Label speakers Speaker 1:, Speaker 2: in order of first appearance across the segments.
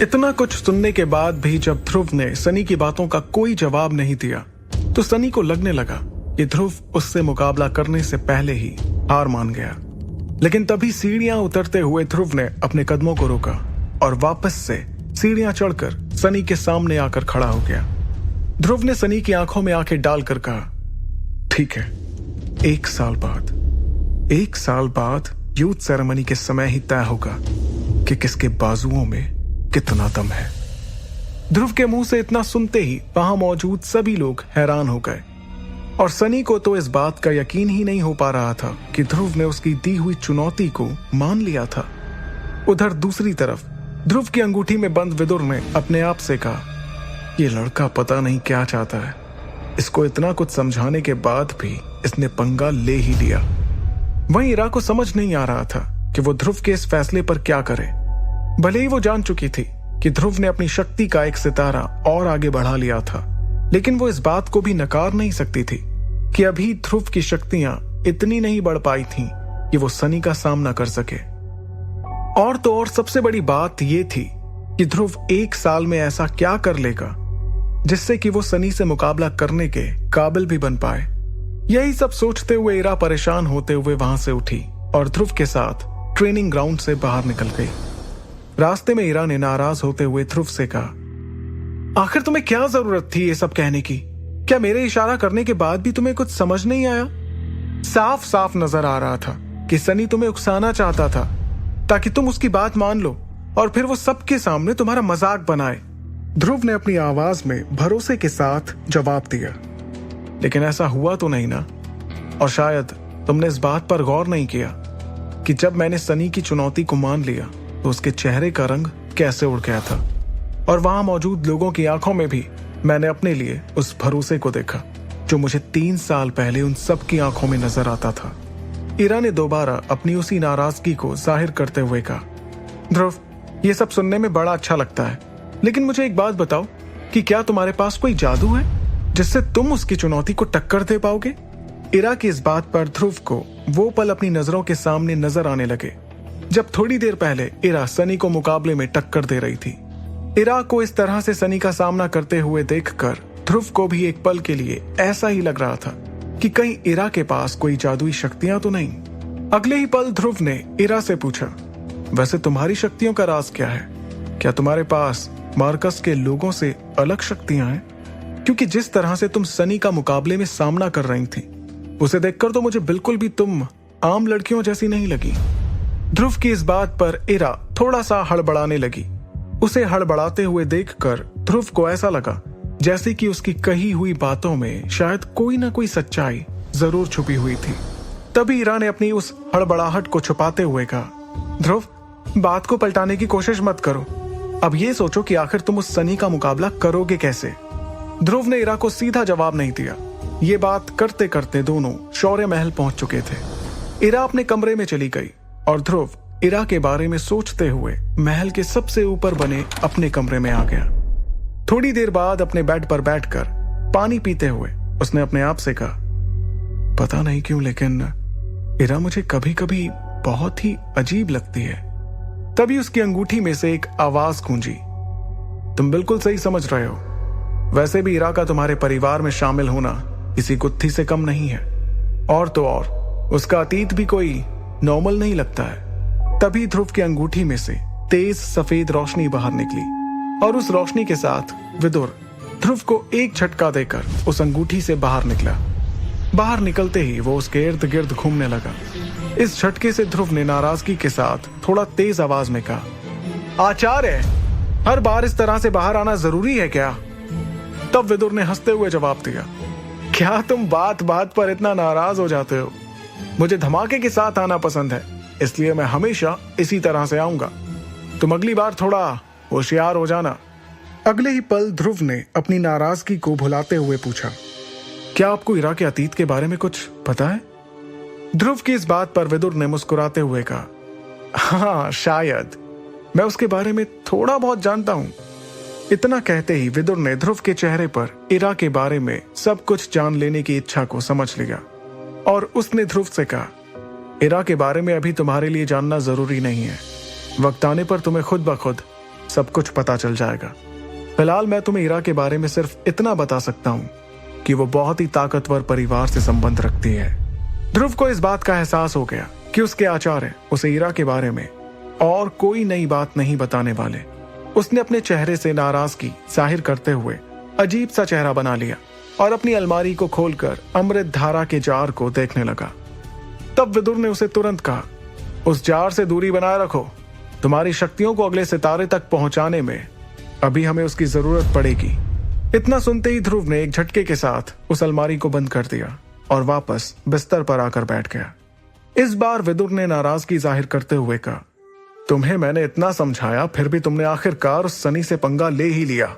Speaker 1: इतना कुछ सुनने के बाद भी जब ध्रुव ने सनी की बातों का कोई जवाब नहीं दिया तो सनी को लगने लगा कि ध्रुव उससे मुकाबला करने से पहले ही हार मान गया। लेकिन तभी सीढ़ियां उतरते हुए ध्रुव ने अपने कदमों को रोका और वापस से सीढ़ियां चढ़कर सनी के सामने आकर खड़ा हो गया। ध्रुव ने सनी की आंखों में आंखें डालकर कहा, ठीक है, 1 साल बाद यूथ सेरेमनी के समय ही तय होगा कि किसके बाजुओं में कितना दम है। ध्रुव के मुंह से इतना सुनते ही वहां मौजूद सभी लोग हैरान हो गए और सनी को तो इस बात का यकीन ही नहीं हो पा रहा था कि ध्रुव ने उसकी दी हुई चुनौती को मान लिया था। उधर दूसरी तरफ ध्रुव की अंगूठी में बंद विदुर ने अपने आप से कहा, ये लड़का पता नहीं क्या चाहता है। इसको इतना कुछ समझाने के बाद भी इसने पंगा ले ही लिया। वहीं इरा को समझ नहीं आ रहा था कि वो ध्रुव के इस फैसले पर क्या करे। भले ही वो जान चुकी थी कि ध्रुव ने अपनी शक्ति का एक सितारा और आगे बढ़ा लिया था, लेकिन वो इस बात को भी नकार नहीं सकती थी कि अभी ध्रुव की शक्तियां इतनी नहीं बढ़ पाई थीं कि वो सनी का सामना कर सके। और तो और सबसे बड़ी बात ये थी कि ध्रुव 1 साल में ऐसा क्या कर लेगा जिससे कि वो सनी से मुकाबला करने के काबिल भी बन पाए। यही सब सोचते हुए इरा परेशान होते हुए वहां से उठी और ध्रुव के साथ ट्रेनिंग ग्राउंड से बाहर निकल गई। रास्ते में इरा ने नाराज होते हुए ध्रुव से कहा, आखिर तुम्हें क्या जरूरत थी ये सब कहने की? क्या मेरे इशारा करने के बाद भी तुम्हें कुछ समझ नहीं आया? साफ साफ नजर आ रहा था कि सनी तुम्हें उकसाना चाहता था ताकि तुम उसकी बात मान लो और फिर वो सबके सामने तुम्हारा मजाक बनाए। ध्रुव ने अपनी आवाज में भरोसे के साथ जवाब दिया, लेकिन ऐसा हुआ तो नहीं ना। और शायद तुमने इस बात पर गौर नहीं किया कि जब मैंने सनी की चुनौती को मान लिया तो उसके चेहरे का रंग कैसे उड़ गया था और वहां मौजूद लोगों की आंखों में भी मैंने अपने लिए उस भरोसे को देखा जो मुझे 3 साल पहले उन सब की आंखों में नजर आता था। इरा ने दोबारा अपनी उसी नाराजगी को जाहिर करते हुए कहा, ध्रुव, ये सब सुनने में बड़ा अच्छा लगता है, लेकिन मुझे एक बात बताओ कि क्या तुम्हारे पास कोई जादू है जिससे तुम उसकी चुनौती को टक्कर दे पाओगे? इरा की इस बात पर ध्रुव को वो पल अपनी नजरों के सामने नजर आने लगे जब थोड़ी देर पहले इरा सनी को मुकाबले में टक्कर दे रही थी। इरा को इस तरह से सनी का सामना करते हुए देखकर ध्रुव को भी एक पल के लिए ऐसा ही लग रहा था कि कहीं इरा के पास कोई जादुई शक्तियां तो नहीं। अगले ही पल ध्रुव ने इरा से पूछा, वैसे तुम्हारी शक्तियों का राज क्या है? क्या तुम्हारे पास मार्कस के लोगों से अलग शक्तियां हैं? क्योंकि जिस तरह से तुम सनी का मुकाबले में सामना कर रही थी उसे देखकर तो मुझे बिल्कुल भी तुम आम लड़कियों जैसी नहीं लगी। ध्रुव की इस बात पर इरा थोड़ा सा हड़बड़ाने लगी। उसे हड़बड़ाते हुए देखकर ध्रुव को ऐसा लगा जैसे कि उसकी कही हुई बातों में शायद कोई ना कोई सच्चाई जरूर छुपी हुई थी। तभी इरा ने अपनी उस हड़बड़ाहट को छुपाते हुए कहा, ध्रुव, बात को पलटाने की कोशिश मत करो। अब ये सोचो कि आखिर तुम उस सनी का मुकाबला करोगे कैसे? ध्रुव ने इरा को सीधा जवाब नहीं दिया। ये बात करते करते दोनों शौर्य महल पहुंच चुके थे। इरा अपने कमरे में चली गई और ध्रुव इरा के बारे में सोचते हुए महल के सबसे ऊपर बने अपने कमरे में आ गया। थोड़ी देर बाद अपने बेड पर बैठकर पानी पीते हुए उसने अपने आप से कहा, पता नहीं क्यों लेकिन इरा मुझे कभी कभी बहुत ही अजीब लगती है। तभी उसकी अंगूठी में से एक आवाज गूंजी, तुम बिल्कुल सही समझ रहे हो। वैसे भी इरा का तुम्हारे परिवार में शामिल होना किसी गुत्थी से कम नहीं है, और तो और उसका अतीत भी कोई नॉर्मल नहीं लगता है। तभी ध्रुव की अंगूठी में से तेज सफेद रोशनी बाहर निकली और उस रोशनी के साथ विदुर ध्रुव को एक झटका देकर उस अंगूठी से बाहर निकला। बाहर निकलते ही वो उसके इर्द गिर्द घूमने लगा। इस झटके से ध्रुव ने नाराजगी के साथ थोड़ा तेज आवाज में कहा, आचार्य, हर बार इस तरह से बाहर आना जरूरी है क्या? तब विदुर ने हंसते हुए जवाब दिया, क्या तुम बात बात पर इतना नाराज हो जाते हो? मुझे धमाके के साथ आना पसंद है, इसलिए मैं हमेशा इसी तरह से आऊंगा। तुम अगली बार थोड़ा होशियार हो जाना। अगले ही पल ध्रुव ने अपनी नाराजगी को भुलाते हुए पूछा, क्या आपको इरा के अतीत के बारे में कुछ पता है? ध्रुव की इस बात पर विदुर ने मुस्कुराते हुए कहा, हाँ, शायद मैं उसके बारे में थोड़ा बहुत जानता हूं। इतना कहते ही विदुर ने ध्रुव के चेहरे पर इरा के बारे में सब कुछ जान लेने की इच्छा को समझ लिया और उसने ध्रुव से कहा, इरा के बारे में अभी तुम्हारे लिए जानना जरूरी नहीं है। वक्त आने पर तुम्हें खुद ब खुद सब कुछ पता चल जाएगा। फिलहाल मैं तुम्हें इरा के बारे में सिर्फ इतना बता सकता हूँ कि वो बहुत ही ताकतवर परिवार से संबंध रखती है। ध्रुव को इस बात का एहसास हो गया कि उसके आचार्य उसे इरा के बारे में और कोई नई बात नहीं बताने वाले। उसने अपने चेहरे से नाराजगी जाहिर करते हुए अजीब सा चेहरा बना लिया और अपनी अलमारी को खोलकर अमृत धारा के जार को देखने लगा। तब विदुर ने उसे तुरंत कहा, उस जार से दूरी बनाए रखो। तुम्हारी शक्तियों को अगले सितारे तक पहुंचाने में अभी हमें उसकी जरूरत पड़ेगी। इतना सुनते ही ध्रुव ने एक झटके के साथ उस अलमारी को बंद कर दिया और वापस बिस्तर पर आकर बैठ गया। इस बार विदुर ने नाराजगी जाहिर करते हुए कहा, तुम्हें मैंने इतना समझाया, फिर भी तुमने आखिरकार उस सनी से पंगा ले ही लिया।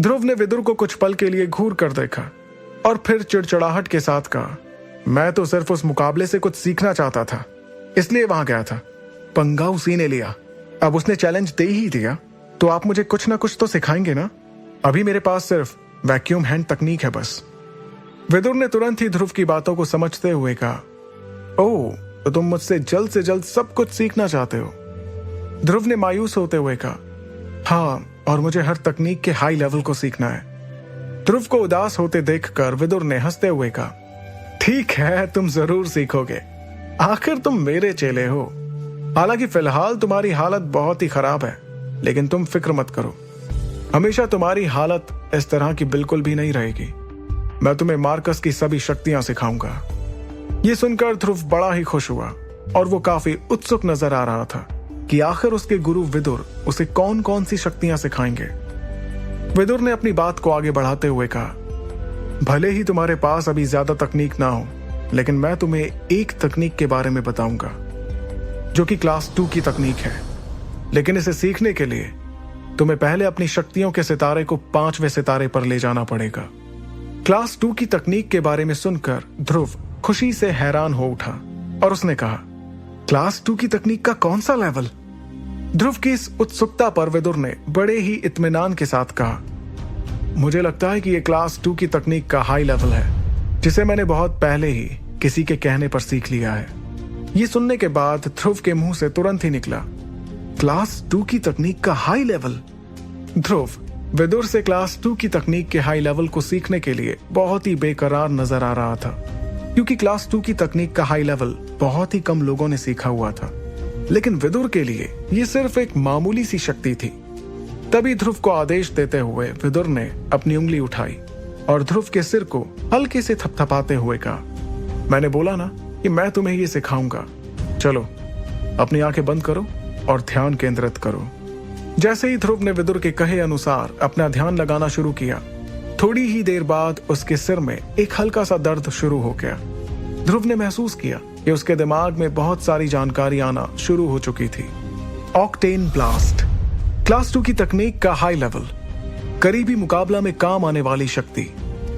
Speaker 1: ध्रुव ने विदुर को कुछ पल के लिए घूर कर देखा और फिर चिड़चिड़ाहट के साथ कहा, मैं तो सिर्फ उस मुकाबले से कुछ सीखना चाहता था, इसलिए वहां गया था। पंगा उसी ने लिया। अब उसने चैलेंज दे ही दिया तो आप मुझे कुछ ना कुछ तो सिखाएंगे ना। अभी मेरे पास सिर्फ वैक्यूम हैंड तकनीक है बस। विदुर ने तुरंत ही ध्रुव की बातों को समझते हुए कहा, ओह, तो तुम मुझसे जल्द से जल्द सब कुछ सीखना चाहते हो। ध्रुव ने मायूस होते हुए कहा, हाँ, और मुझे हर तकनीक के हाई लेवल को सीखना है। ध्रुव को उदास होते देखकर विदुर ने हंसते हुए कहा, ठीक है, तुम जरूर सीखोगे, आखिर तुम मेरे चेले हो। हालांकि फिलहाल तुम्हारी हालत बहुत ही खराब है, लेकिन तुम फिक्र मत करो, हमेशा तुम्हारी हालत इस तरह की बिल्कुल भी नहीं रहेगी। मैं तुम्हें मार्कस की सभी शक्तियां सिखाऊंगा। ये सुनकर ध्रुव बड़ा ही खुश हुआ और वो काफी उत्सुक नजर आ रहा था कि आखिर उसके गुरु विदुर उसे कौन कौन सी शक्तियां सिखाएंगे। विदुर ने अपनी बात को आगे बढ़ाते हुए कहा, भले ही तुम्हारे पास अभी ज्यादा तकनीक ना हो, लेकिन मैं तुम्हें एक तकनीक के बारे में बताऊंगा जो कि क्लास 2 की तकनीक है। लेकिन इसे सीखने के लिए तुम्हें पहले अपनी शक्तियों के सितारे को 5वें सितारे पर ले जाना पड़ेगा। क्लास 2 की तकनीक के बारे में सुनकर ध्रुव खुशी से हैरान हो उठा और उसने कहा, क्लास 2 की तकनीक का कौन सा लेवल? ध्रुव की इस उत्सुकता पर विदुर ने बड़े ही इत्मीनान के साथ कहा, मुझे लगता है कि यह क्लास 2 की तकनीक का हाई लेवल है, जिसे मैंने बहुत पहले ही किसी के कहने पर सीख लिया है। ये सुनने के बाद ध्रुव के मुंह से तुरंत ही निकला, क्लास 2 की तकनीक का हाई लेवल। ध्रुव विदुर से क्लास 2 की तकनीक के हाई लेवल को सीखने के लिए बहुत ही बेकरार नजर आ रहा था, क्योंकि क्लास 2 की तकनीक का हाई लेवल बहुत ही कम लोगों ने सीखा हुआ था। लेकिन विदुर के लिए यह सिर्फ एक मामूली सी शक्ति थी। तभी ध्रुव को आदेश देते हुए विदुर ने अपनी उंगली उठाई और ध्रुव के सिर को हल्के से थपथपाते हुए कहा, मैंने बोला ना कि मैं तुम्हें ये सिखाऊंगा। चलो, अपनी आंखें बंद करो और ध्यान केंद्रित करो। जैसे ही ध्रुव ने विदुर के कहे अनुसार अपना ध्यान लगाना शुरू किया, थोड़ी ही देर बाद उसके सिर में एक हल्का सा दर्द शुरू हो गया। ध्रुव ने महसूस किया कि उसके दिमाग में बहुत सारी जानकारी आना शुरू हो चुकी थी। ऑक्टेन ब्लास्ट, क्लास 2 की तकनीक का हाई लेवल, करीबी मुकाबला में काम आने वाली शक्ति।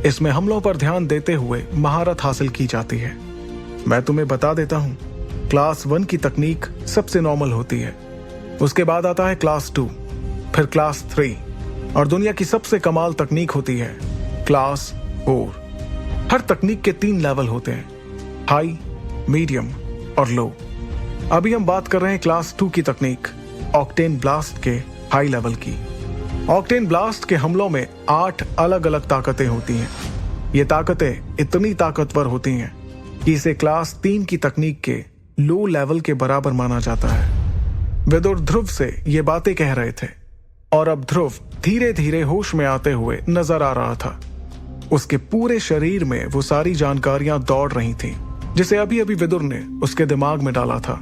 Speaker 1: इसमें हमलों पर ध्यान देते हुए महारत हासिल की जाती है। मैं तुम्हें बता देता हूं, क्लास 1 की तकनीक सबसे नॉर्मल होती है, उसके बाद आता है क्लास 2, फिर क्लास 3 और दुनिया की सबसे कमाल तकनीक होती है क्लास 4। हर तकनीक के 3 लेवल होते हैं, हाई, मीडियम और लो। अभी हम बात कर रहे हैं क्लास 2 की तकनीक ऑक्टेन ब्लास्ट के हाई लेवल की। ऑक्टेन ब्लास्ट के हमलों में 8 अलग अलग ताकतें होती हैं। ये ताकतें इतनी ताकतवर होती हैं कि इसे क्लास 3 की तकनीक के लो लेवल के बराबर माना जाता है। विदुर ध्रुव से ये बातें कह रहे थे और अब ध्रुव धीरे धीरे होश में आते हुए नजर आ रहा था। उसके पूरे शरीर में वो सारी जानकारियां दौड़ रही थीं, जिसे अभी अभी विदुर ने उसके दिमाग में डाला था।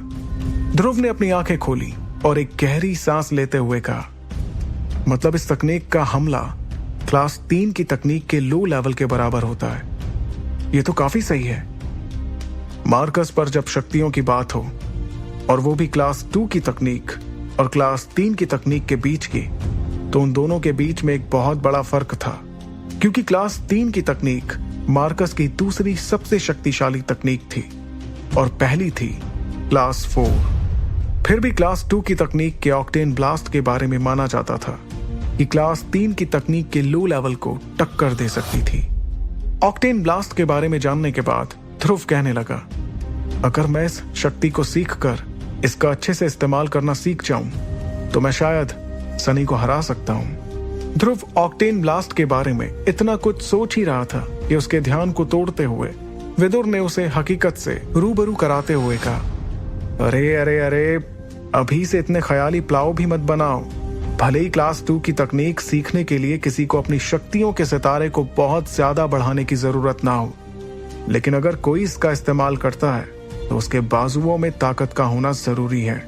Speaker 1: ध्रुव ने अपनी आंखें खोली और एक गहरी सांस लेते हुए कहा, मतलब इस तकनीक का हमला क्लास 3 की तकनीक के लो लेवल के बराबर होता है। ये तो काफी सही है। मार्कस पर जब शक्तियों की बात हो और वो भी क्लास 2 की तकनीक और क्लास 3 की तकनीक के बीच की, तो उन दोनों के बीच में एक बहुत बड़ा फर्क था, क्योंकि क्लास 3 की तकनीक मार्कस की दूसरी सबसे शक्तिशाली तकनीक थी और पहली थी क्लास 4। फिर भी क्लास 2 की तकनीक के ऑक्टेन ब्लास्ट के बारे में माना जाता था कि क्लास 3 की तकनीक के लो लेवल को टक्कर दे सकती थी। ऑक्टेन ब्लास्ट के बारे में जानने के बाद ध्रुव कहने लगा, अगर मैं इस शक्ति को सीखकर इसका अच्छे से इस्तेमाल करना सीख जाऊं तो मैं शायद सनी को हरा सकता हूं। ध्रुव ऑक्टेन ब्लास्ट के बारे में इतना कुछ सोच ही रहा था कि उसके ध्यान को तोड़ते हुए विदुर ने उसे हकीकत से रूबरू कराते हुए कहा, अरे अरे अरे, अभी से इतने ख्याली प्लाव भी मत बनाओ। भले ही क्लास 2 की तकनीक सीखने के लिए किसी को अपनी शक्तियों के सितारे को बहुत ज्यादा बढ़ाने की जरूरत ना हो, लेकिन अगर कोई इसका इस्तेमाल करता है तो उसके बाजुओं में ताकत का होना जरूरी है।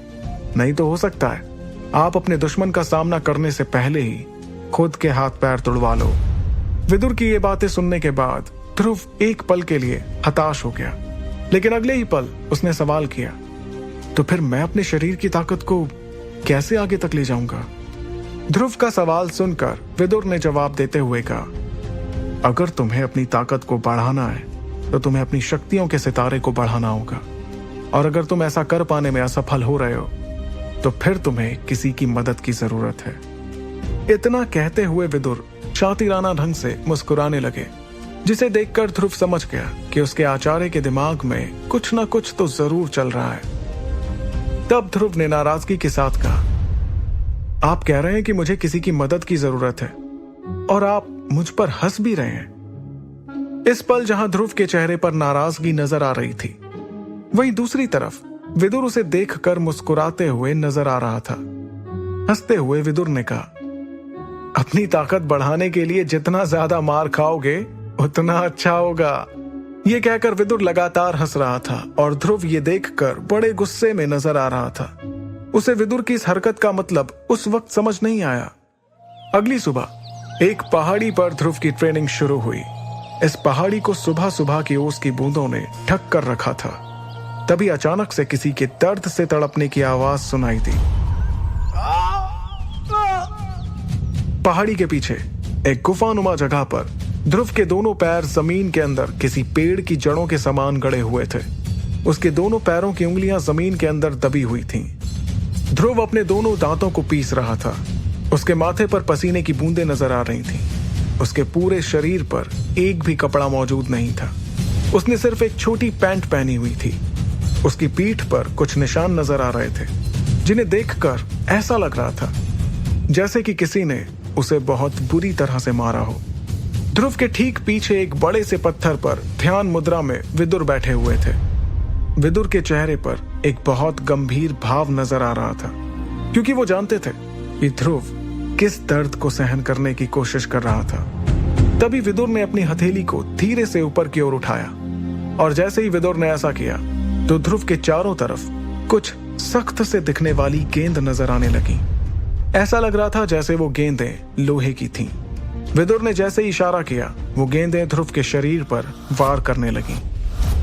Speaker 1: नहीं तो हो सकता है आप अपने दुश्मन का सामना करने से पहले ही खुद के हाथ पैर तुड़वा लो। विदुर की ये बातें सुनने के बाद ध्रुव एक पल के लिए हताश हो गया, लेकिन अगले ही पल उसने सवाल किया, तो फिर मैं अपने शरीर की ताकत को कैसे आगे तक ले जाऊंगा? ध्रुव का सवाल सुनकर विदुर ने जवाब देते हुए कहा, अगर तुम्हें अपनी ताकत को बढ़ाना है तो तुम्हें अपनी शक्तियों के सितारे को बढ़ाना होगा, और अगर तुम ऐसा कर पाने में असफल हो रहे हो तो फिर तुम्हें किसी की मदद की जरूरत है। इतना कहते हुए विदुर शातिराना ढंग से मुस्कुराने लगे, जिसे देखकर ध्रुव समझ गया कि उसके आचार्य के दिमाग में कुछ ना कुछ तो जरूर चल रहा है। तब ध्रुव ने नाराजगी के साथ कहा, आप कह रहे हैं कि मुझे किसी की मदद की जरूरत है और आप मुझ पर हंस भी रहे हैं। इस पल जहां ध्रुव के चेहरे पर नाराजगी नजर आ रही थी, वहीं दूसरी तरफ विदुर उसे देखकर मुस्कुराते हुए नजर आ रहा था। हंसते हुए विदुर ने कहा, अपनी ताकत बढ़ाने के लिए जितना ज्यादा मार खाओगे उतना अच्छा होगा। ये कहकर विदुर लगातार हंस रहा था और ध्रुव ये देखकर बड़े गुस्से में नजर आ रहा था। उसे विदुर की इस हरकत का मतलब उस वक्त समझ नहीं आया। अगली सुबह एक पहाड़ी पर ध्रुव की ट्रेनिंग शुरू हुई। इस पहाड़ी को सुबह सुबह की ओस की बूंदों ने ढक कर रखा था। तभी अचानक से किसी के दर्द से तड़पने की आवाज सुनाई दी। पहाड़ी के पीछे एक गुफानुमा जगह पर ध्रुव के दोनों पैर जमीन के अंदर किसी पेड़ की जड़ों के समान गड़े हुए थे। उसके दोनों पैरों की उंगलियां जमीन के अंदर दबी हुई थीं। ध्रुव अपने दोनों दांतों को पीस रहा था। उसके माथे पर पसीने की बूंदें नजर आ रही थीं। उसके पूरे शरीर पर एक भी कपड़ा मौजूद नहीं था। उसने सिर्फ एक छोटी पैंट पहनी हुई थी। उसकी पीठ पर कुछ निशान नजर आ रहे थे, जिन्हें देखकर ऐसा लग रहा था जैसे कि किसी ने उसे बहुत बुरी तरह से मारा हो। ध्रुव के ठीक पीछे एक बड़े से पत्थर पर ध्यान मुद्रा में विदुर बैठे हुए थे। विदुर के चेहरे पर एक बहुत गंभीर भाव नजर आ रहा था, क्योंकि वो जानते थे कि ध्रुव किस दर्द को सहन करने की कोशिश कर रहा था। तभी विदुर ने अपनी हथेली को धीरे से ऊपर की ओर उठाया, और जैसे ही विदुर ने ऐसा किया तो ध्रुव के चारों तरफ कुछ सख्त से दिखने वाली गेंद नजर आने लगी। ऐसा लग रहा था जैसे वो गेंदें लोहे की थीं। विदुर ने जैसे ही इशारा किया, वो गेंदें ध्रुव के शरीर पर वार करने लगीं।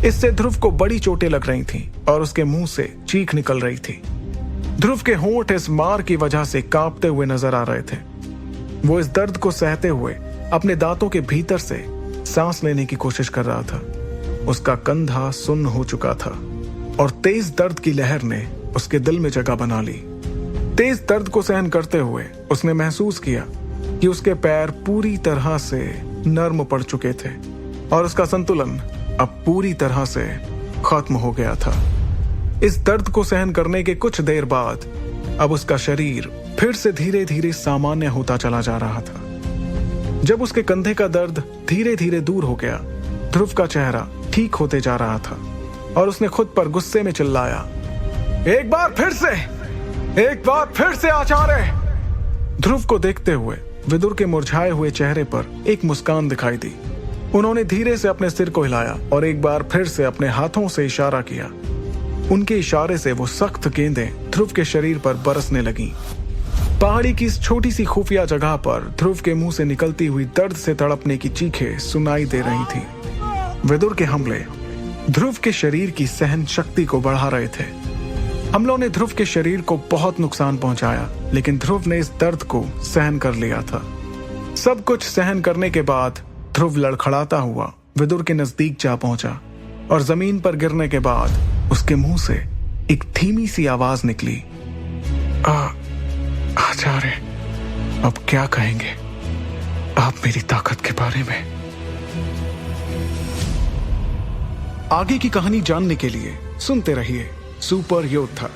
Speaker 1: इससे ध्रुव को बड़ी चोटें लग रही थीं और उसके मुंह से चीख निकल रही थी। ध्रुव के होंठ इस मार की वजह से कांपते हुए नजर आ रहे थे। वो इस दर्द को सहते हुए अपने दांतों के भीतर से सांस लेने की कोशिश कर रहा था। उसका कंधा सुन्न हो चुका था और तेज दर्द की लहर ने उसके दिल में जगह बना ली। तेज दर्द को सहन करते हुए उसने महसूस किया कि उसके पैर पूरी तरह से नर्म पड़ चुके थे और उसका संतुलन अब पूरी तरह से खत्म हो गया था। इस दर्द को सहन करने के कुछ देर बाद अब उसका शरीर फिर से धीरे धीरे सामान्य होता चला जा रहा था। जब उसके कंधे का दर्द धीरे धीरे दूर हो गया, ध्रुव का चेहरा ठीक होते जा रहा था और उसने खुद पर गुस्से में चिल्लाया, एक बार फिर से आचार्य। ध्रुव को देखते हुए विदुर के मुरझाए हुए चेहरे पर एक मुस्कान दिखाई दी। उन्होंने धीरे से अपने सिर को हिलाया और एक बार फिर से अपने हाथों से इशारा किया। उनके इशारे से वो सख्त गेंदें ध्रुव के शरीर पर बरसने लगीं। पहाड़ी की इस छोटी सी खुफिया जगह पर ध्रुव के मुंह से निकलती हुई दर्द से तड़पने की चीखें सुनाई दे रही थी। विदुर के हमले ध्रुव के शरीर की सहन शक्ति को बढ़ा रहे थे। हमलों ने ध्रुव के शरीर को बहुत नुकसान पहुंचाया, लेकिन ध्रुव ने इस दर्द को सहन कर लिया था। सब कुछ सहन करने के बाद ध्रुव लड़खड़ाता हुआ विदुर के नजदीक जा पहुंचा और जमीन पर गिरने के बाद उसके मुंह से एक धीमी सी आवाज निकली, आचार्य, अब क्या कहेंगे आप मेरी ताकत के बारे में? आगे की कहानी जानने के लिए सुनते रहिए सुपर योद्धा,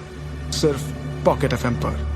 Speaker 1: सिर्फ पॉकेट एफएम पर।